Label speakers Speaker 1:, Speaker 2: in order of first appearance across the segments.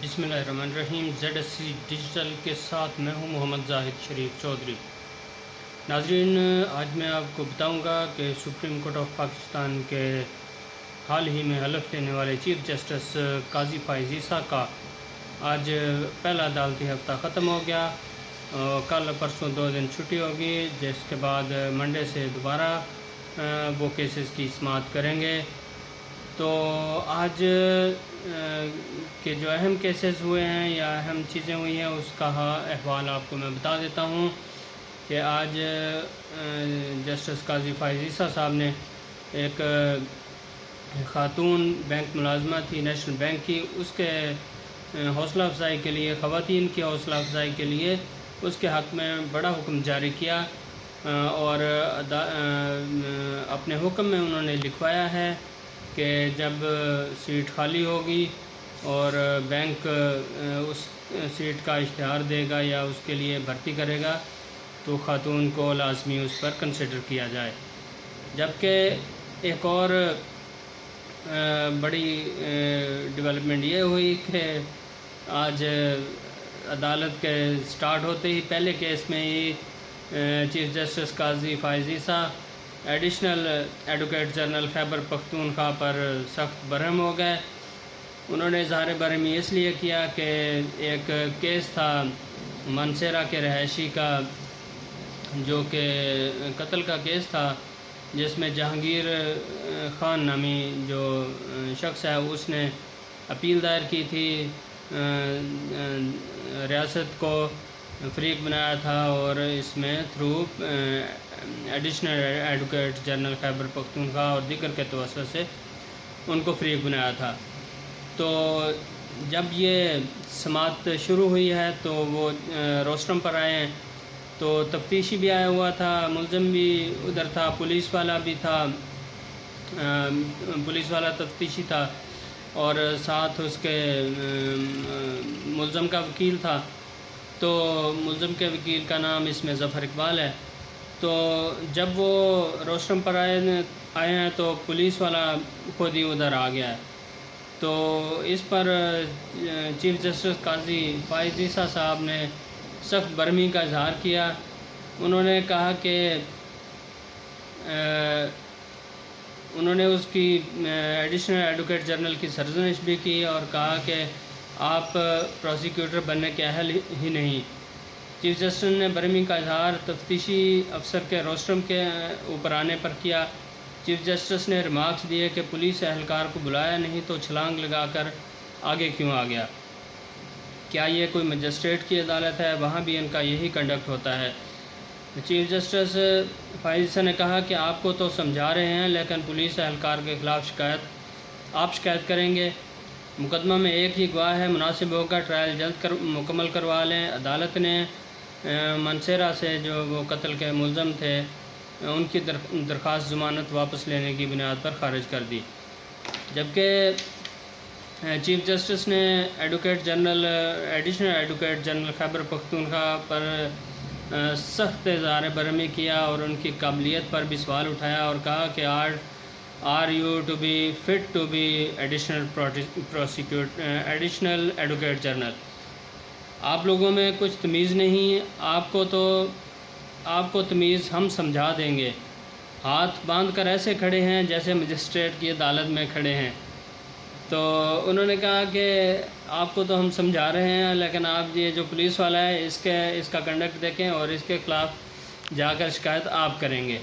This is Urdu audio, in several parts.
Speaker 1: بسم اللہ الرحمن الرحیم ZSC ڈیجیٹل کے ساتھ میں ہوں محمد زاہد شریف چودھری۔ ناظرین، آج میں آپ کو بتاؤں گا کہ سپریم کورٹ آف پاکستان کے حال ہی میں حلف لینے والے چیف جسٹس قاضی فائز عیسیٰ کا آج پہلا عدالتی ہفتہ ختم ہو گیا۔ کل پرسوں 2 دن چھٹی ہوگی، جس کے بعد منڈے سے دوبارہ وہ کیسز کی سماعت کریں گے۔ تو آج کے جو اہم کیسز ہوئے ہیں یا اہم چیزیں ہوئی ہیں اس کا احوال آپ کو میں بتا دیتا ہوں کہ آج جسٹس قاضی فائز عیسیٰ صاحب نے ایک خاتون بینک ملازمہ تھی نیشنل بینک کی، اس کے حوصلہ افزائی کے لیے، خواتین کی حوصلہ افزائی کے لیے اس کے حق میں بڑا حکم جاری کیا، اور اپنے حکم میں انہوں نے لکھوایا ہے کہ جب سیٹ خالی ہوگی اور بینک اس سیٹ کا اشتہار دے گا یا اس کے لیے بھرتی کرے گا تو خاتون کو لازمی اس پر کنسیڈر کیا جائے۔ جبکہ ایک اور بڑی ڈیولپمنٹ یہ ہوئی کہ آج عدالت کے سٹارٹ ہوتے ہی پہلے کیس میں ہی چیف جسٹس قاضی فائز عیسیٰ additional advocate general Khyber Pakhtunkhwa پر سخت برہم ہو گئے۔ انہوں نے اظہار برہمی اس لیے کیا کہ ایک کیس تھا منسیرہ کے رہائشی کا، جو کہ قتل کا کیس تھا، جس میں جہانگیر خان نامی جو شخص ہے اس نے اپیل دائر کی تھی، ریاست کو فریق بنایا تھا اور اس میں through additional advocate general Khyber Pakhtunkhwa اور دیگر کے توسط سے ان کو فریق بنایا تھا۔ تو جب یہ سماعت شروع ہوئی ہے تو وہ روسٹرم پر آئے ہیں، تو تفتیشی بھی آیا ہوا تھا، ملزم بھی ادھر تھا، پولیس والا بھی تھا، پولیس والا تفتیشی تھا اور ساتھ اس کے ملزم کا وکیل تھا۔ تو ملزم کے وکیل کا نام اس میں ظفر اقبال ہے۔ تو جب وہ روسٹرم پر آئے ہیں تو پولیس والا خود ہی ادھر آ گیا ہے۔ تو اس پر چیف جسٹس قاضی فائز عیسیٰ صاحب نے سخت برہمی کا اظہار کیا۔ انہوں نے کہا کہ انہوں نے اس کی ایڈیشنل ایڈوکیٹ جنرل کی سرزنش بھی کی اور کہا کہ آپ پروسیکیوٹر بننے کے اہل ہی نہیں۔ چیف جسٹس نے برہمی کا اظہار تفتیشی افسر کے روسٹرم کے اوپر آنے پر کیا۔ چیف جسٹس نے ریمارکس دیے کہ پولیس اہلکار کو بلایا نہیں تو چھلانگ لگا کر آگے کیوں آ گیا؟ کیا یہ کوئی مجسٹریٹ کی عدالت ہے؟ وہاں بھی ان کا یہی کنڈکٹ ہوتا ہے۔ چیف جسٹس فائز عیسیٰ نے کہا کہ آپ کو تو سمجھا رہے ہیں لیکن پولیس اہلکار کے خلاف آپ شکایت کریں گے؟ مقدمہ میں ایک ہی گواہ ہے، مناسب ہوگا ٹرائل جلد مکمل کروا لیں۔ عدالت نے منسیرہ سے جو وہ قتل کے ملزم تھے ان کی درخواست ضمانت واپس لینے کی بنیاد پر خارج کر دی۔ جبکہ چیف جسٹس نے additional advocate general Khyber Pakhtunkhwa پر سخت اظہار برہمی کیا اور ان کی قابلیت پر بھی سوال اٹھایا اور کہا کہ are you to be fit to be additional advocate general? آپ لوگوں میں کچھ تمیز نہیں، آپ کو تمیز ہم سمجھا دیں گے۔ ہاتھ باندھ کر ایسے کھڑے ہیں جیسے مجسٹریٹ کی عدالت میں کھڑے ہیں۔ تو انہوں نے کہا کہ آپ کو تو ہم سمجھا رہے ہیں لیکن آپ یہ جو پولیس والا ہے اس کا کنڈکٹ دیکھیں اور اس کے خلاف جا کر شکایت آپ کریں گے۔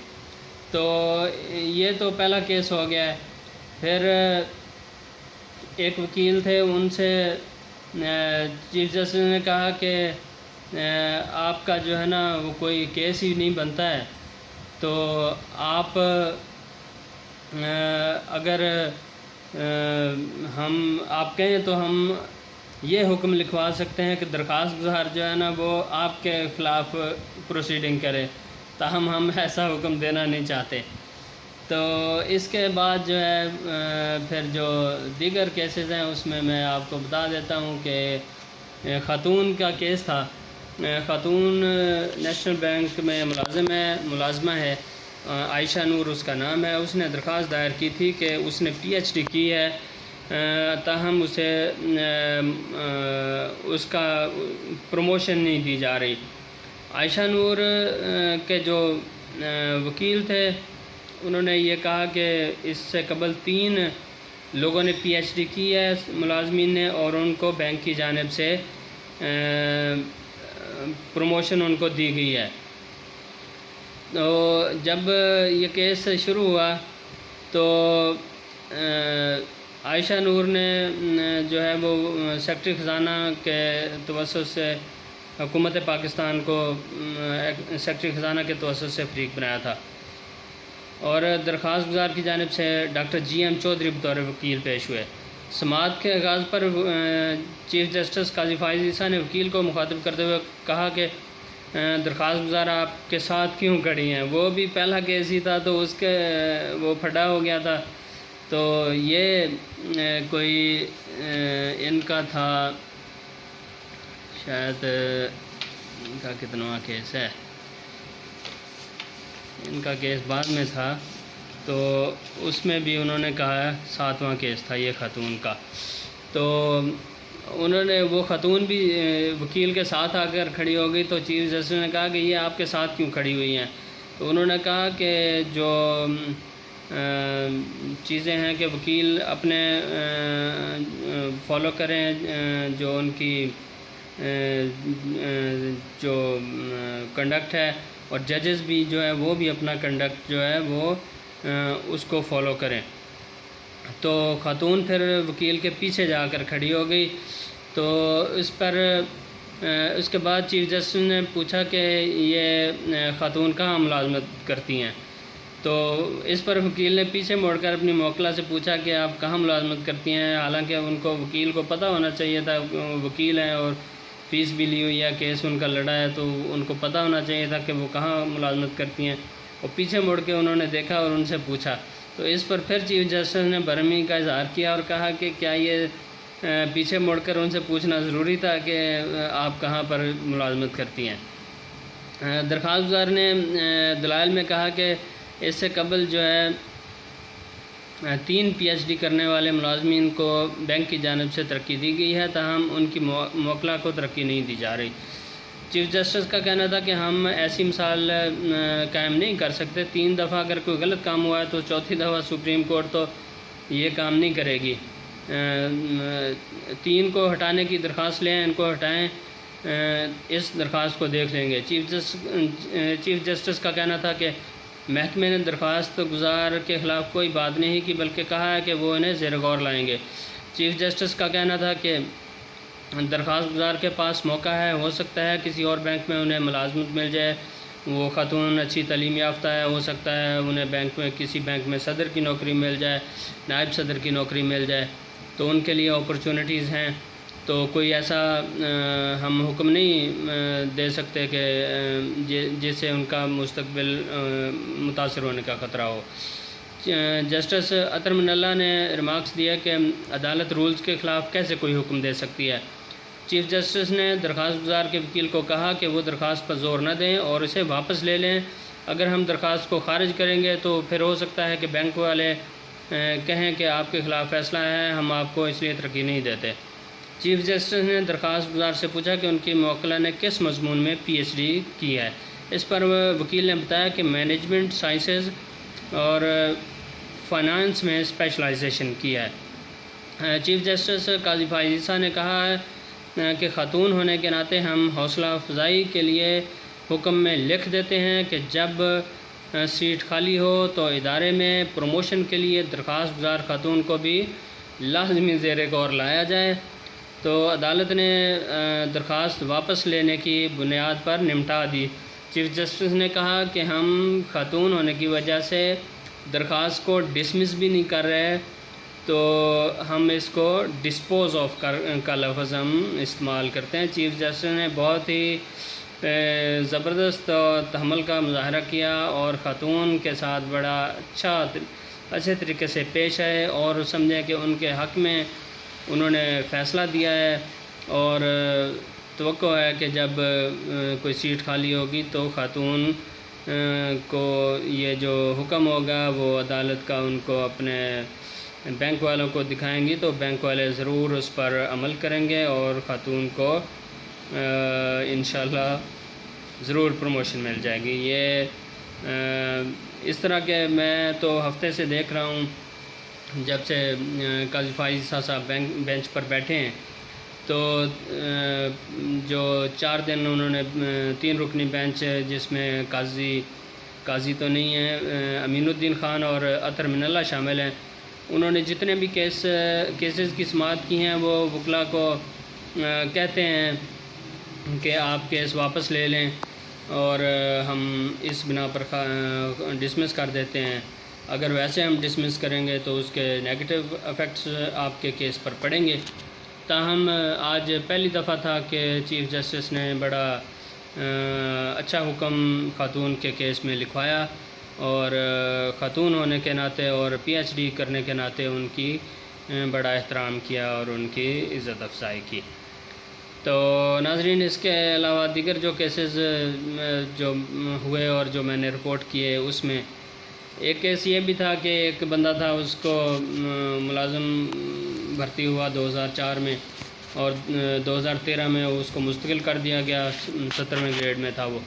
Speaker 1: تو یہ تو پہلا کیس ہو گیا ہے۔ پھر ایک وکیل تھے، ان سے چیف جسٹس نے کہا کہ آپ کا جو ہے نا وہ کوئی کیس ہی نہیں بنتا ہے، تو آپ اگر آپ کہیں تو ہم یہ حکم لکھوا سکتے ہیں کہ درخواست گزار جو ہے نا وہ آپ کے خلاف پروسیڈنگ کرے، تاہم ہم ایسا حکم دینا نہیں چاہتے۔ تو اس کے بعد جو ہے پھر جو دیگر کیسز ہیں اس میں آپ کو بتا دیتا ہوں کہ خاتون کا کیس تھا۔ خاتون نیشنل بینک میں ملازمہ ہے، عائشہ نور اس کا نام ہے۔ اس نے درخواست دائر کی تھی کہ اس نے PhD کی ہے تاہم اسے اس کا پروموشن نہیں دی جا رہی۔ عائشہ نور کے جو وکیل تھے انہوں نے یہ کہا کہ اس سے قبل 3 لوگوں نے پی ایچ ڈی کی ہے ملازمین نے، اور ان کو بینک کی جانب سے پروموشن ان کو دی گئی ہے۔ تو جب یہ کیس شروع ہوا تو عائشہ نور نے جو ہے وہ سیکرٹری خزانہ کے توسط سے حکومت پاکستان کو سیکرٹری خزانہ کے توسط سے فریق بنایا تھا، اور درخواست گزار کی جانب سے ڈاکٹر جی ایم چودھری بطور وکیل پیش ہوئے۔ سماعت کے آغاز پر چیف جسٹس قاضی فائز عیسیٰ نے وکیل کو مخاطب کرتے ہوئے کہا کہ درخواست گزار آپ کے ساتھ کیوں کھڑی ہیں؟ وہ بھی پہلا کیس ہی تھا تو اس کے وہ پھڈا ہو گیا تھا، تو یہ کوئی ان کا تھا شاید ان کا کتنواں کیس ہے، ان کا کیس بعد میں تھا، تو اس میں بھی انہوں نے کہا 7واں کیس تھا یہ خاتون کا۔ تو انہوں نے وہ خاتون بھی وکیل کے ساتھ آ کر کھڑی ہو گئی، تو چیف جسٹس نے کہا کہ یہ آپ کے ساتھ کیوں کھڑی ہوئی ہیں؟ تو انہوں نے کہا کہ جو چیزیں ہیں کہ وکیل اپنے فالو کریں جو ان کی جو کنڈکٹ ہے، اور ججز بھی جو ہے وہ بھی اپنا کنڈکٹ جو ہے وہ اس کو فالو کریں۔ تو خاتون پھر وکیل کے پیچھے جا کر کھڑی ہو گئی، تو اس پر اس کے بعد چیف جسٹس نے پوچھا کہ یہ خاتون کہاں ملازمت کرتی ہیں؟ تو اس پر وکیل نے پیچھے موڑ کر اپنی موکلہ سے پوچھا کہ آپ کہاں ملازمت کرتی ہیں، حالانکہ ان کو وکیل کو پتہ ہونا چاہیے تھا، وکیل ہیں اور فیس بھی لی ہوئی ہے، کیس ان کا لڑا ہے، تو ان کو پتہ ہونا چاہیے تھا کہ وہ کہاں ملازمت کرتی ہیں، اور پیچھے مڑ کے انہوں نے دیکھا اور ان سے پوچھا۔ تو اس پر پھر چیف جسٹس نے برہمی کا اظہار کیا اور کہا کہ کیا یہ پیچھے مڑ کر ان سے پوچھنا ضروری تھا کہ آپ کہاں پر ملازمت کرتی ہیں؟ درخواست گزار نے دلائل میں کہا کہ اس سے قبل جو ہے 3 پی ایچ ڈی کرنے والے ملازمین کو بینک کی جانب سے ترقی دی گئی ہے، تاہم ان کی موکلہ کو ترقی نہیں دی جا رہی۔ چیف جسٹس کا کہنا تھا کہ ہم ایسی مثال قائم نہیں کر سکتے، 3 دفعہ اگر کوئی غلط کام ہوا ہے تو 4تھی دفعہ سپریم کورٹ تو یہ کام نہیں کرے گی۔ 3 کو ہٹانے کی درخواست لیں، ان کو ہٹائیں، اس درخواست کو دیکھ لیں گے۔ چیف جسٹس کا کہنا تھا کہ محکمے نے درخواست گزار کے خلاف کوئی بات نہیں کی، بلکہ کہا ہے کہ وہ انہیں زیر غور لائیں گے۔ چیف جسٹس کا کہنا تھا کہ درخواست گزار کے پاس موقع ہے، ہو سکتا ہے کسی اور بینک میں انہیں ملازمت مل جائے، وہ خاتون اچھی تعلیم یافتہ ہے، ہو سکتا ہے انہیں بینک میں کسی بینک میں صدر کی نوکری مل جائے، نائب صدر کی نوکری مل جائے، تو ان کے لیے اپرچونٹیز ہیں۔ تو کوئی ایسا ہم حکم نہیں دے سکتے کہ جس سے ان کا مستقبل متاثر ہونے کا خطرہ ہو۔ جسٹس عطر من اللہ نے ریمارکس دیا کہ عدالت رولز کے خلاف کیسے کوئی حکم دے سکتی ہے۔ چیف جسٹس نے درخواست گزار کے وکیل کو کہا کہ وہ درخواست پر زور نہ دیں اور اسے واپس لے لیں۔ اگر ہم درخواست کو خارج کریں گے تو پھر ہو سکتا ہے کہ بینک والے کہیں کہ آپ کے خلاف فیصلہ ہے، ہم آپ کو اس لیے ترقی نہیں دیتے۔ چیف جسٹس نے درخواست گزار سے پوچھا کہ ان کی موکلہ نے کس مضمون میں پی ایچ ڈی کی ہے۔ اس پر وکیل نے بتایا کہ مینجمنٹ سائنسز اور فائنانس میں اسپیشلائزیشن کی ہے۔ چیف جسٹس قاضی فائز عیسیٰ نے کہا ہے کہ خاتون ہونے کے ناطے ہم حوصلہ افزائی کے لیے حکم میں لکھ دیتے ہیں کہ جب سیٹ خالی ہو تو ادارے میں پروموشن کے لیے درخواست گزار خاتون کو بھی لازمی زیر غور لایا جائے۔ تو عدالت نے درخواست واپس لینے کی بنیاد پر نمٹا دی۔ چیف جسٹس نے کہا کہ ہم خاتون ہونے کی وجہ سے درخواست کو ڈسمس بھی نہیں کر رہے، تو ہم اس کو ڈسپوز آف کا لفظ ہم استعمال کرتے ہیں۔ چیف جسٹس نے بہت ہی زبردست تحمل کا مظاہرہ کیا اور خاتون کے ساتھ بڑا اچھے طریقے سے پیش آئے اور سمجھے کہ ان کے حق میں انہوں نے فیصلہ دیا ہے، اور توقع ہے کہ جب کوئی سیٹ خالی ہوگی تو خاتون کو یہ جو حکم ہوگا وہ عدالت کا ان کو اپنے بینک والوں کو دکھائیں گی تو بینک والے ضرور اس پر عمل کریں گے اور خاتون کو انشاءاللہ ضرور پروموشن مل جائے گی۔ یہ اس طرح کے میں تو ہفتے سے دیکھ رہا ہوں، جب سے قاضی فائز صاحب بینچ پر بیٹھے ہیں تو جو 4 دن انہوں نے 3 رکنی بینچ جس میں قاضی تو نہیں ہے، امین الدین خان اور اطہر من اللہ شامل ہیں، انہوں نے جتنے بھی کیسز کی سماعت کی ہیں وہ وکلا کو کہتے ہیں کہ آپ کیس واپس لے لیں اور ہم اس بنا پر ڈسمس کر دیتے ہیں۔ اگر ویسے ہم ڈسمس کریں گے تو اس کے نیگیٹو ایفیکٹس آپ کے کیس پر پڑیں گے۔ تاہم آج پہلی دفعہ تھا کہ چیف جسٹس نے بڑا اچھا حکم خاتون کے کیس میں لکھوایا اور خاتون ہونے کے ناطے اور پی ایچ ڈی کرنے کے ناطے ان کی بڑا احترام کیا اور ان کی عزت افزائی کی۔ تو ناظرین، اس کے علاوہ دیگر جو کیسز جو ہوئے اور جو میں نے رپورٹ کیے، اس میں ایک کیس یہ بھی تھا کہ ایک بندہ تھا، اس کو ملازم بھرتی ہوا 2004 میں اور 2013 میں اس کو مستقل کر دیا گیا، 17ویں گریڈ میں تھا، وہ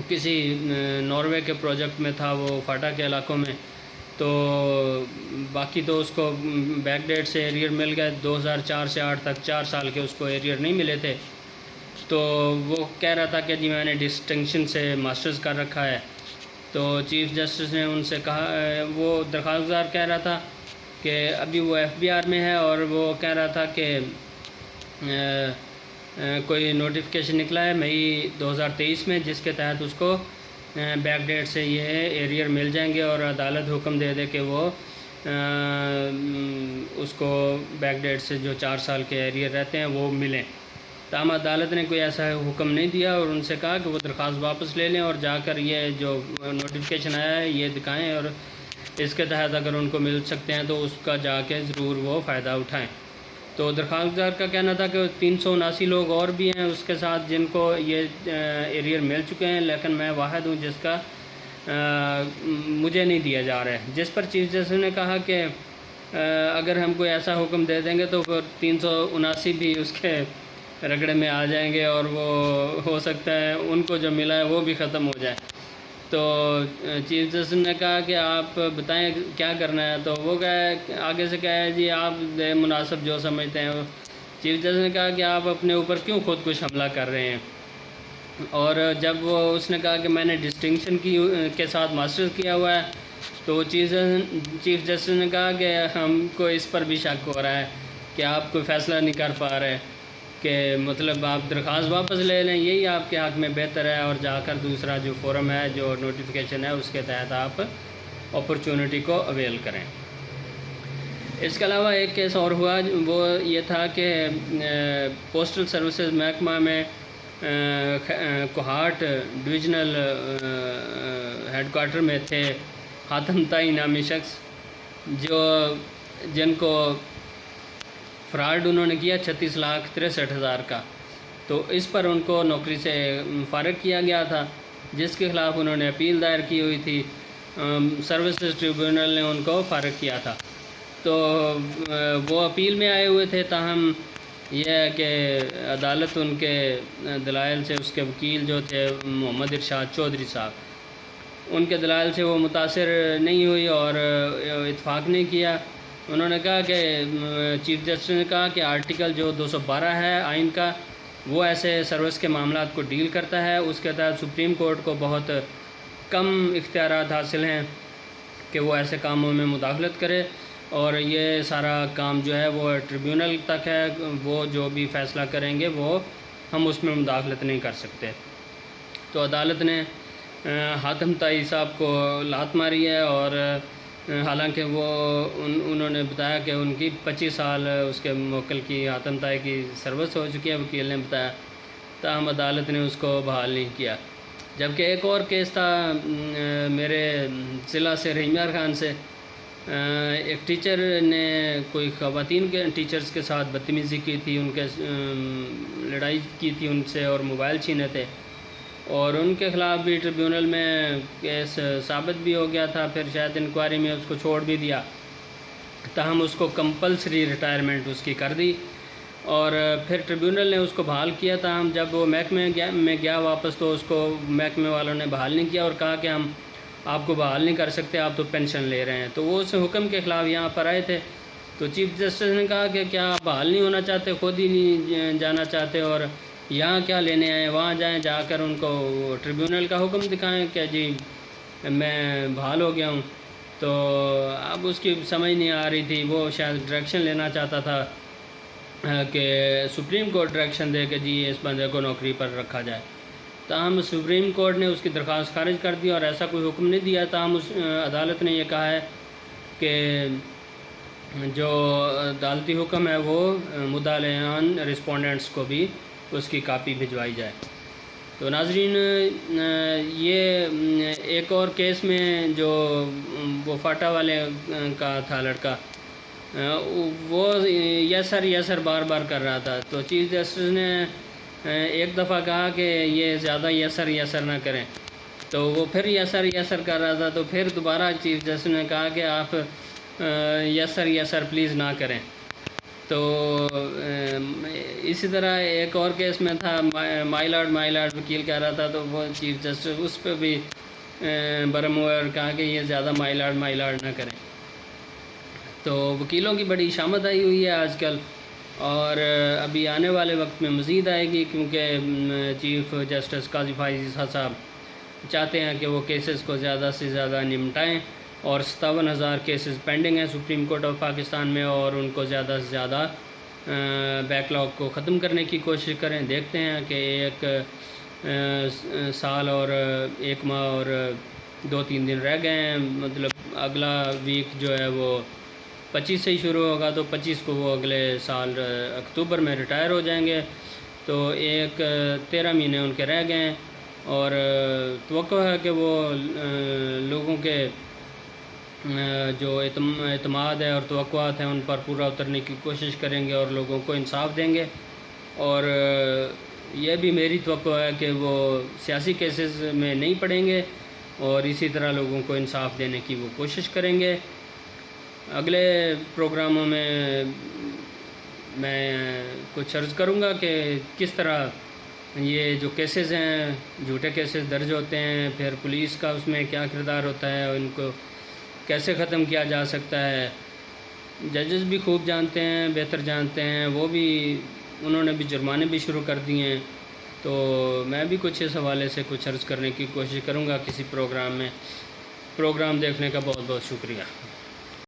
Speaker 1: کسی ناروے کے پروجیکٹ میں تھا، وہ فاٹا کے علاقوں میں، تو باقی تو اس کو بیک ڈیٹ سے ایریئر مل گئے، 2004 سے 8 تک 4 سال کے اس کو ایریئر نہیں ملے تھے۔ تو وہ کہہ رہا تھا کہ جی میں نے ڈسٹنکشن سے ماسٹرز کر رکھا ہے، تو چیف جسٹس نے ان سے کہا، وہ درخواست گزار کہہ رہا تھا کہ ابھی وہ ایف بی آر میں ہے اور وہ کہہ رہا تھا کہ کوئی نوٹیفیکیشن نکلا ہے مئی 2023 میں جس کے تحت اس کو بیک ڈیٹ سے یہ ایریئر مل جائیں گے اور عدالت حکم دے دے کہ وہ اس کو بیک ڈیٹ سے جو 4 سال کے ایریئر رہتے ہیں وہ ملیں۔ تاہم عدالت نے کوئی ایسا حکم نہیں دیا اور ان سے کہا کہ وہ درخواست واپس لے لیں اور جا کر یہ جو نوٹیفیکیشن آیا ہے یہ دکھائیں اور اس کے تحت اگر ان کو مل سکتے ہیں تو اس کا جا کے ضرور وہ فائدہ اٹھائیں۔ تو درخواست گزار کا کہنا تھا کہ 379 لوگ اور بھی ہیں اس کے ساتھ جن کو یہ ایریئر مل چکے ہیں، لیکن میں واحد ہوں جس کا مجھے نہیں دیا جا رہا ہے، جس پر چیف جسٹس نے کہا کہ اگر ہم کوئی ایسا حکم دے دیں گے تو پھر 379 بھی اس کے رگڑے میں آ جائیں گے اور وہ ہو سکتا ہے ان کو جو ملا ہے وہ بھی ختم ہو جائے۔ تو چیف جسٹس نے کہا کہ آپ بتائیں کیا کرنا ہے، تو وہ آگے سے کہا ہے جی آپ مناسب جو سمجھتے ہیں۔ چیف جسٹس نے کہا کہ آپ اپنے اوپر کیوں خود کچھ حملہ کر رہے ہیں، اور جب اس نے کہا کہ میں نے ڈسٹنکشن کے ساتھ ماسٹرز کیا ہوا ہے تو چیف جسٹس نے کہا کہ ہم کو اس پر بھی شک ہو رہا ہے کہ آپ کوئی فیصلہ نہیں کر پا رہے، کہ مطلب آپ درخواست واپس لے لیں، یہی آپ کے حق میں بہتر ہے، اور جا کر دوسرا جو فورم ہے جو نوٹیفیکیشن ہے اس کے تحت آپ اپرچونٹی کو اویل کریں۔ اس کے علاوہ ایک کیس اور ہوا، وہ یہ تھا کہ پوسٹل سروسز محکمہ میں کوہاٹ ڈویژنل ہیڈ کوارٹر میں تھے حاتم طائی نامی شخص، جن کو فراڈ انہوں نے کیا 36,63,000 کا، تو اس پر ان کو نوکری سے فارغ کیا گیا تھا، جس کے خلاف انہوں نے اپیل دائر کی ہوئی تھی۔ سروسز ٹریبیونل نے ان کو فارغ کیا تھا، تو وہ اپیل میں آئے ہوئے تھے، تاہم یہ ہے کہ عدالت ان کے دلائل سے، اس کے وکیل جو تھے محمد ارشاد چودھری صاحب، ان کے دلائل سے وہ متاثر نہیں ہوئی اور اتفاق نہیں کیا۔ انہوں نے کہا کہ چیف جسٹس نے کہا کہ آرٹیکل جو 212 ہے آئین کا، وہ ایسے سروس کے معاملات کو ڈیل کرتا ہے، اس کے تحت سپریم کورٹ کو بہت کم اختیارات حاصل ہیں کہ وہ ایسے کاموں میں مداخلت کرے، اور یہ سارا کام جو ہے وہ ٹریبیونل تک ہے، وہ جو بھی فیصلہ کریں گے وہ ہم اس میں مداخلت نہیں کر سکتے۔ تو عدالت نے حاتم طائی صاحب کو لات ماری ہے، اور حالانکہ وہ انہوں نے بتایا کہ ان کی 25 سال اس کے موکل کی حاتم طائی کی سروس ہو چکی ہے، وکیل نے بتایا، تاہم عدالت نے اس کو بحال نہیں کیا۔ جبکہ ایک اور کیس تھا میرے ضلع سے رحیم خان سے، ایک ٹیچر نے کوئی خواتین کے ٹیچرز کے ساتھ بدتمیزی کی تھی، ان کے لڑائی کی تھی ان سے اور موبائل چھینے تھے، اور ان کے خلاف بھی ٹریبیونل میں کیس ثابت بھی ہو گیا تھا، پھر شاید انکوائری میں اس کو چھوڑ بھی دیا۔ تاہم اس کو کمپلسری ریٹائرمنٹ اس کی کر دی، اور پھر ٹریبیونل نے اس کو بحال کیا، تاہم جب وہ محکمے میں گیا واپس تو اس کو محکمے والوں نے بحال نہیں کیا اور کہا کہ ہم آپ کو بحال نہیں کر سکتے، آپ تو پینشن لے رہے ہیں۔ تو وہ اس حکم کے خلاف یہاں پر آئے تھے، تو چیف جسٹس نے کہا کہ کیا آپ بحال نہیں ہونا چاہتے، خود ہی نہیں جانا چاہتے، اور یہاں کیا لینے آئے، وہاں جائیں، جا کر ان کو ٹریبیونل کا حکم دکھائیں کہ جی میں بحال ہو گیا ہوں۔ تو اب اس کی سمجھ نہیں آ رہی تھی، وہ شاید ڈائریکشن لینا چاہتا تھا کہ سپریم کورٹ ڈائریکشن دے کہ جی اس بندے کو نوکری پر رکھا جائے، تاہم سپریم کورٹ نے اس کی درخواست خارج کر دی اور ایسا کوئی حکم نہیں دیا، تاہم اس عدالت نے یہ کہا ہے کہ جو عدالتی حکم ہے وہ مدعیان رسپونڈنٹس کو بھی اس کی کاپی بھجوائی جائے۔ تو ناظرین، یہ ایک اور کیس میں جو وہ فاٹا والے کا تھا لڑکا، وہ یسر بار بار کر رہا تھا، تو چیف جسٹس نے ایک دفعہ کہا کہ یہ زیادہ یسر نہ کریں، تو وہ پھر یسر کر رہا تھا، تو پھر دوبارہ چیف جسٹس نے کہا کہ آپ یسر پلیز نہ کریں۔ تو اسی طرح ایک اور کیس میں تھا، مائی لارڈ وکیل کہہ رہا تھا، تو وہ چیف جسٹس اس پہ بھی برہم ہوئے اور کہا کہ یہ زیادہ مائی لارڈ نہ کریں۔ تو وکیلوں کی بڑی شامت آئی ہوئی ہے آج کل، اور ابھی آنے والے وقت میں مزید آئے گی، کیونکہ چیف جسٹس قاضی فائز صاحب چاہتے ہیں کہ وہ کیسز کو زیادہ سے زیادہ نمٹائیں، اور 57,000 کیسز پینڈنگ ہیں سپریم کورٹ آف پاکستان میں، اور ان کو زیادہ سے زیادہ بیک لاگ کو ختم کرنے کی کوشش کریں۔ دیکھتے ہیں کہ ایک سال اور 1 ماہ اور 2-3 دن رہ گئے ہیں، مطلب اگلا ویک جو ہے وہ 25 سے ہی شروع ہوگا، تو 25 کو وہ اگلے سال اکتوبر میں ریٹائر ہو جائیں گے، تو 13 مہینے ان کے رہ گئے ہیں، اور توقع ہے کہ وہ لوگوں کے جو اعتماد ہے اور توقعات ہیں ان پر پورا اترنے کی کوشش کریں گے اور لوگوں کو انصاف دیں گے، اور یہ بھی میری توقع ہے کہ وہ سیاسی کیسز میں نہیں پڑیں گے اور اسی طرح لوگوں کو انصاف دینے کی وہ کوشش کریں گے۔ اگلے پروگراموں میں کچھ عرض کروں گا کہ کس طرح یہ جو کیسز ہیں، جھوٹے کیسز درج ہوتے ہیں، پھر پولیس کا اس میں کیا کردار ہوتا ہے اور ان کو کیسے ختم کیا جا سکتا ہے۔ ججز بھی خوب جانتے ہیں، بہتر جانتے ہیں، انہوں نے بھی جرمانے بھی شروع کر دیے ہیں، تو میں بھی کچھ اس حوالے سے کچھ عرض کرنے کی کوشش کروں گا کسی پروگرام میں۔ پروگرام دیکھنے کا بہت بہت شکریہ۔